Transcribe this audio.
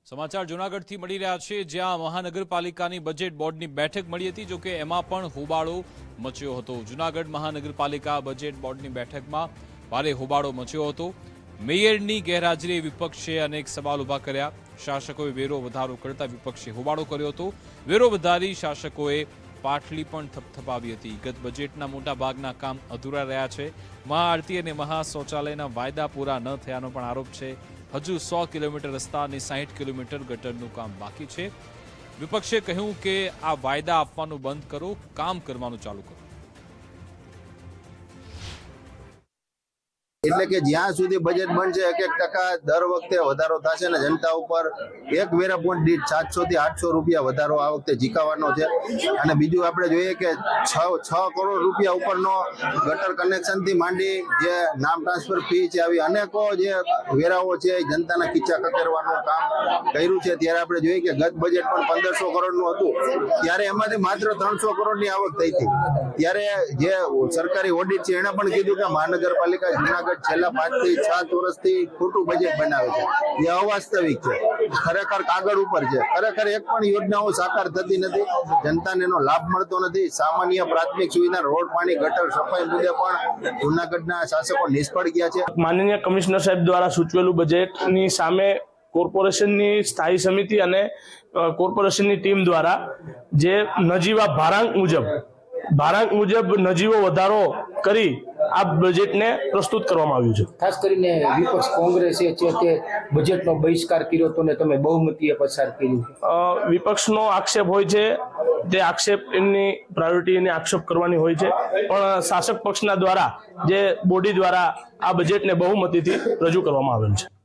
સમાચાર જૂનાગઢથી મળી રહ્યા છે, જ્યાં મહાનગરપાલિકાની બજેટ બોર્ડની બેઠક મળી હતી, જો કે એમાં પણ હોબાળો મચ્યો હતો। જૂનાગઢ મહાનગરપાલિકા બજેટ બોર્ડની બેઠકમાં ભારે હોબાળો મચ્યો હતો। મેયરની ગેરહાજરીએ વિપક્ષે અનેક સવાલ ઉભા કર્યા। શાસકોએ વેરો વધારો કરતા વિપક્ષે હોબાળો કર્યો હતો। વેરો વધારી શાસકોએ પાટલી પણ થપથપાવી હતી। ગત બજેટના મોટા ભાગના કામ અધૂરા રહ્યા છે। મહાઆરતી અને મહા શૌચાલયના વાયદા પૂરા ન થયાનો પણ આરોપ છે। હજુ 100 કિલોમીટર રસ્તા અને 60 કિલોમીટર ગટરનું કામ બાકી છે। વિપક્ષે કહ્યું કે આ વાયદા આપવાનું બંધ કરો, કામ કરવાનું ચાલુ કરો। એટલે કે જ્યાં સુધી બજેટ બનશે 1% દર વખતે વધારો થશે ને જનતા ઉપર એક વેરા પોઈન્ટ દીઠ 700 થી 800 રૂપિયા વધારો આ વખતે ઝીકાવાનો છે। અને બીજું આપણે જોઈએ કે 6 કરોડ રૂપિયા ઉપરનો ગટર કનેક્શન થી માંડી જે નામ ટ્રાન્સફર ફી છે, આવી અનેકો જે વેરાઓ છે જનતાના ખીચા કકેરવાનું કામ કર્યું છે। ત્યારે આપણે જોઈએ કે ગત બજેટ પણ 1500 કરોડનું હતું, ત્યારે એમાંથી માત્ર 300 કરોડની આવક થઈ હતી। ત્યારે જે સરકારી ઓડિટ છે એણે પણ કીધું કે મહાનગરપાલિકા જૂનાગઢ છેલ્લા 5 થી 7 વર્ષથી ખોટું બજેટ બનાવે છે, જે અવાસ્તવિક છે, ખરેખર કાગળ ઉપર છે। ખરેખર એક પણ યોજનાઓ સાકાર થતી નથી, જનતાને એનો લાભ મળતો નથી। સામાન્ય પ્રાથમિક સુવિધા, રોડ, પાણી, ગટર, સફાઈ મુદ્દે પણ જૂનાગઢના શાસકો નિષ્ફળ ગયા છે। માનનીય કમિશનર સાહેબ દ્વારા સૂચવેલું બજેટની સામે કોર્પોરેશનની સ્થાયી સમિતિ અને કોર્પોરેશનની ટીમ દ્વારા જે નજીવા ભારાંક મુજબ નજીવો વધારો કરી આ બજેટને પ્રસ્તુત કરવામાં આવ્યું છે। ખાસ કરીને વિપક્ષ કોંગ્રેસે છે તે બજેટનો બહિષ્કાર કર્યો હતો ને તમે બહુમતીએ પસાર કર્યું। વિપક્ષનો આક્ષેપ હોય છે, તે આક્ષેપ એમની પ્રાયોરિટી એને આક્ષેપ કરવાની હોય છે, પણ શાસક પક્ષના દ્વારા જે બોડી દ્વારા આ બજેટને બહુમતીથી રજૂ કરવામાં આવેલ છે।